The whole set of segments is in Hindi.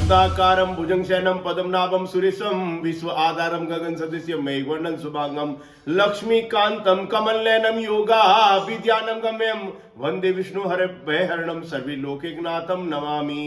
शांताकारं भुजंगशयनं पद्मनाभं सुरेशं विश्व आधारं गगन सदृश्यं मेघवर्णं शुभांगं लक्ष्मीकान्तं कमलनयनं योगाभिध्यानं गम्यं वंदे विष्णु हरभयहरणं सर्वलोकैकनाथं नमामि।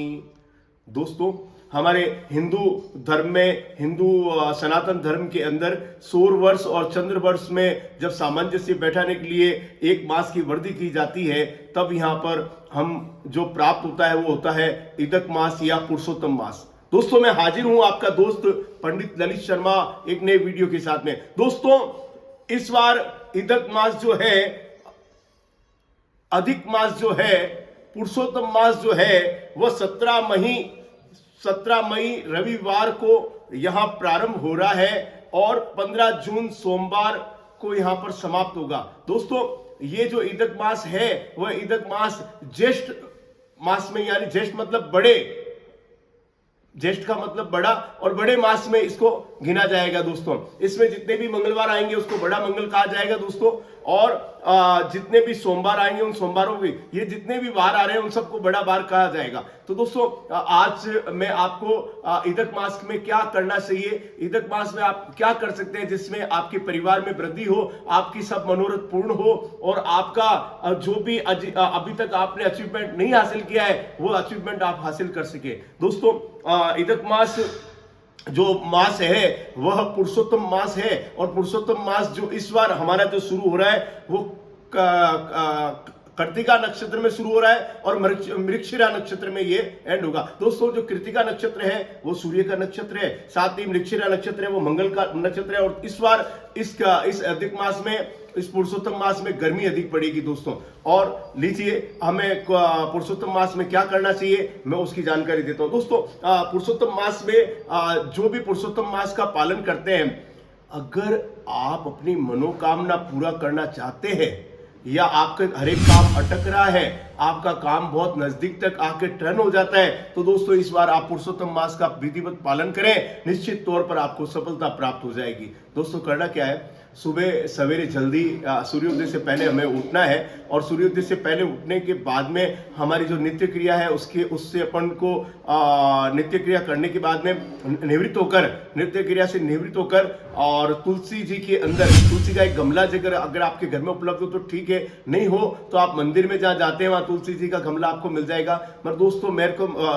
दोस्तों, हमारे हिंदू धर्म में, हिंदू सनातन धर्म के अंदर सौर वर्ष और चंद्र वर्ष में जब सामंजस्य बैठाने के लिए एक मास की वृद्धि की जाती है, तब यहाँ पर हम जो प्राप्त होता है वो होता है इदक मास या पुरुषोत्तम मास। दोस्तों, मैं हाजिर हूं आपका दोस्त पंडित ललित शर्मा एक नए वीडियो के साथ में। दोस्तों, इस बार इदक मास जो है, अधिक मास जो है, पुरुषोत्तम मास जो है वह 17 मई रविवार को यहां प्रारंभ हो रहा है और 15 जून सोमवार को यहां पर समाप्त होगा। दोस्तों, ये जो इदक मास है वह इदक मास ज्येष्ठ मास में, यानी ज्येष्ठ मतलब बड़े, ज्येष्ठ का मतलब बड़ा, और बड़े मास में इसको गिना जाएगा। दोस्तों, इसमें जितने भी मंगलवार आएंगे उसको बड़ा मंगल कहा जाएगा दोस्तों, और जितने भी सोमवार आएंगे उन सोमवारों के, ये जितने भी वार आ रहे हैं उन सबको बड़ा वार कहा जाएगा। तो दोस्तों, आज मैं आपको इदक मास में क्या करना चाहिए, इदक मास में आप क्या कर सकते हैं जिसमें आपके परिवार में वृद्धि हो, आपकी सब मनोरथ पूर्ण हो और आपका जो भी अभी तक आपने अचीवमेंट नहीं हासिल किया है वो अचीवमेंट आप हासिल कर सके। दोस्तों, इदक मास जो मास है वह पुरुषोत्तम मास है, और पुरुषोत्तम मास जो इस बार हमारा जो शुरू हो रहा है वो कृतिका नक्षत्र में शुरू हो रहा है और मृगशिरा नक्षत्र में ये एंड होगा। दोस्तों, जो कृतिका नक्षत्र है वो सूर्य का नक्षत्र है, साथ ही मृगशिरा नक्षत्र है वो मंगल का नक्षत्र है, और इस बार इस अधिक मास में, इस पुरुषोत्तम मास में गर्मी अधिक पड़ेगी दोस्तों। और लीजिए, हमें पुरुषोत्तम मास में क्या करना चाहिए मैं उसकी जानकारी देता हूं। दोस्तों, पुरुषोत्तम मास में जो भी पुरुषोत्तम मास का पालन करते हैं, अगर आप अपनी मनोकामना पूरा करना चाहते हैं या आपका हर एक काम अटक रहा है, आपका काम बहुत नजदीक तक आके टर्न हो जाता है, तो दोस्तों इस बार आप पुरुषोत्तम मास का विधिवत पालन करें, निश्चित तौर पर आपको सफलता प्राप्त हो जाएगी। दोस्तों, करना क्या है, सुबह सवेरे जल्दी सूर्योदय से पहले हमें उठना है, और सूर्योदय से पहले उठने के बाद में हमारी जो नित्य क्रिया है उससे अपन को नित्य क्रिया करने के बाद में नित्य क्रिया से निवृत्त होकर और तुलसी जी के अंदर, तुलसी का एक गमला अगर आपके घर में उपलब्ध हो तो ठीक है, नहीं हो तो आप मंदिर में जहाँ जाते हैं वहाँ तुलसी जी का गमला आपको मिल जाएगा। मगर दोस्तों,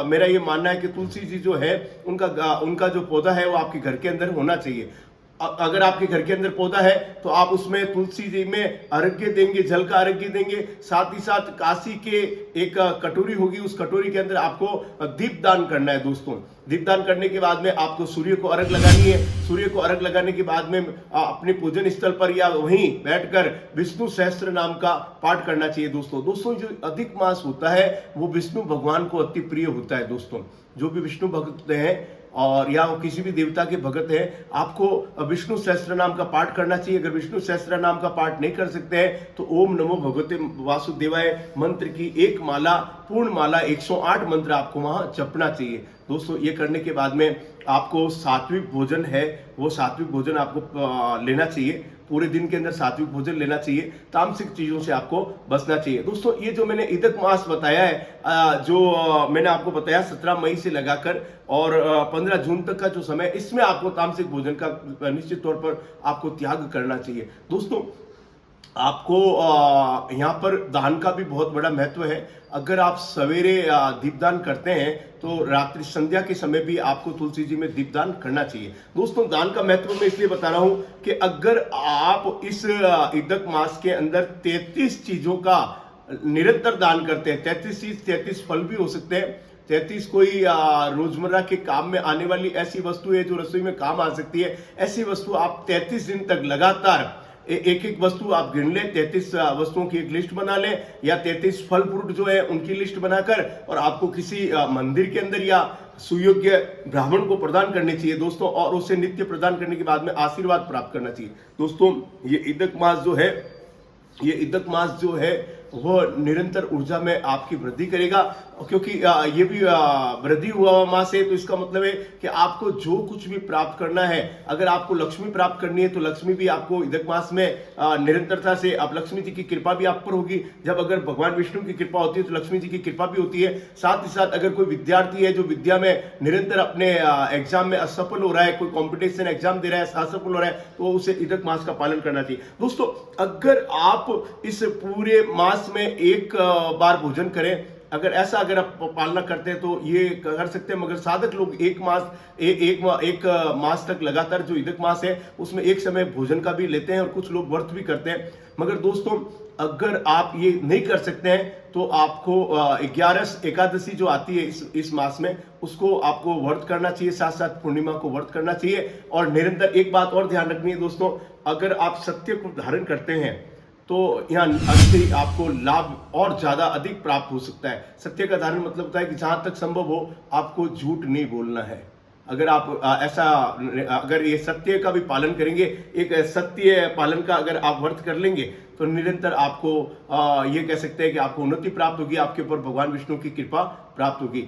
मेरा ये मानना है कि तुलसी जी जो है उनका जो पौधा है वो आपके घर के अंदर होना चाहिए। अगर आपके घर के अंदर पौधा है तो आप उसमें तुलसी जी में अर्घ्य देंगे, जल का अर्घ्य देंगे, साथ ही साथ काशी के एक कटोरी होगी, उस कटोरी के अंदर आपको दीपदान करना है। दोस्तों, दीपदान करने के बाद में आपको सूर्य को अर्घ लगानी है। सूर्य को अर्घ लगाने के बाद में अपने पूजन स्थल पर या वहीं बैठकर विष्णु सहस्त्र नाम का पाठ करना चाहिए। दोस्तों, जो अधिक मास होता है वो विष्णु भगवान को अति प्रिय होता है। दोस्तों, जो भी विष्णु भक्त हैं और या वो किसी भी देवता के भगत है, आपको विष्णु सहस्त्र नाम का पाठ करना चाहिए। अगर विष्णु सहस्त्र नाम का पाठ नहीं कर सकते हैं तो ओम नमो भगवते वासुदेवाय मंत्र की एक माला, पूर्ण माला 108 मंत्र आपको वहां जपना चाहिए। दोस्तों, ये करने के बाद में आपको सात्विक भोजन है वो सात्विक भोजन आपको लेना चाहिए। पूरे दिन के अंदर सात्विक भोजन लेना चाहिए, तामसिक चीजों से आपको बचना चाहिए। दोस्तों, ये जो मैंने इदक मास बताया है, जो मैंने आपको बताया 17 मई से लगाकर और 15 जून तक का जो समय, इसमें आपको तामसिक भोजन का निश्चित तौर पर आपको त्याग करना चाहिए। दोस्तों, आपको यहाँ पर दान का भी बहुत बड़ा महत्व है। अगर आप सवेरे दीपदान करते हैं तो रात्रि संध्या के समय भी आपको तुलसी जी में दीपदान करना चाहिए। दोस्तों, दान का महत्व मैं इसलिए बता रहा हूं कि अगर आप इस इदक मास के अंदर 33 चीजों का निरंतर दान करते हैं, 33 चीज 33 फल भी हो सकते हैं, 33 कोई रोजमर्रा के काम में आने वाली ऐसी वस्तु है जो रसोई में काम आ सकती है, ऐसी वस्तु आप 33 दिन तक लगातार एक वस्तु आप गिन लें, 33 वस्तुओं की एक लिस्ट बना लें, या 33 फल फ्रूट जो है उनकी लिस्ट बनाकर और आपको किसी मंदिर के अंदर या सुयोग्य ब्राह्मण को प्रदान करनी चाहिए दोस्तों, और उसे नित्य प्रदान करने के बाद में आशीर्वाद प्राप्त करना चाहिए। दोस्तों, ये इदक मास जो है वह निरंतर ऊर्जा में आपकी वृद्धि करेगा। क्योंकि ये भी वृद्धि हुआ हुआ मास है, तो इसका मतलब है कि आपको जो कुछ भी प्राप्त करना है, अगर आपको लक्ष्मी प्राप्त करनी है तो लक्ष्मी भी आपको इदक मास में निरंतरता से, अब लक्ष्मी जी की कृपा भी आप पर होगी। जब अगर भगवान विष्णु की कृपा होती है तो लक्ष्मी जी की कृपा भी होती है। साथ ही साथ अगर कोई विद्यार्थी है जो विद्या में निरंतर अपने एग्जाम में असफल हो रहा है, कोई कॉम्पिटिशन एग्जाम दे रहा है, असफल हो रहा है, तो उसे इदक मास का पालन करना चाहिए। दोस्तों, अगर आप इस पूरे मास में एक बार भोजन करें, अगर आप पालना करते हैं तो ये कर सकते हैं, मगर साधक लोग एक मास तक लगातार जो इदक मास है उसमें एक समय भोजन का भी लेते हैं और कुछ लोग व्रत भी करते हैं। मगर दोस्तों, अगर आप ये नहीं कर सकते हैं तो आपको 11 एकादशी जो आती है इस मास में, उसको आपको व्रत करना चाहिए, साथ साथ पूर्णिमा को व्रत करना चाहिए। और निरंतर एक बात और ध्यान रखनी है दोस्तों, अगर आप सत्य को धारण करते हैं तो यहाँ अच्छे आपको लाभ और ज्यादा अधिक प्राप्त हो सकता है। सत्य का धारण मतलब होता है कि जहां तक संभव हो आपको झूठ नहीं बोलना है। अगर आप अगर ये सत्य का भी पालन करेंगे, एक सत्य पालन का अगर आप व्रत कर लेंगे, तो निरंतर आपको ये कह सकते हैं कि आपको उन्नति प्राप्त होगी, आपके ऊपर भगवान विष्णु की कृपा प्राप्त होगी।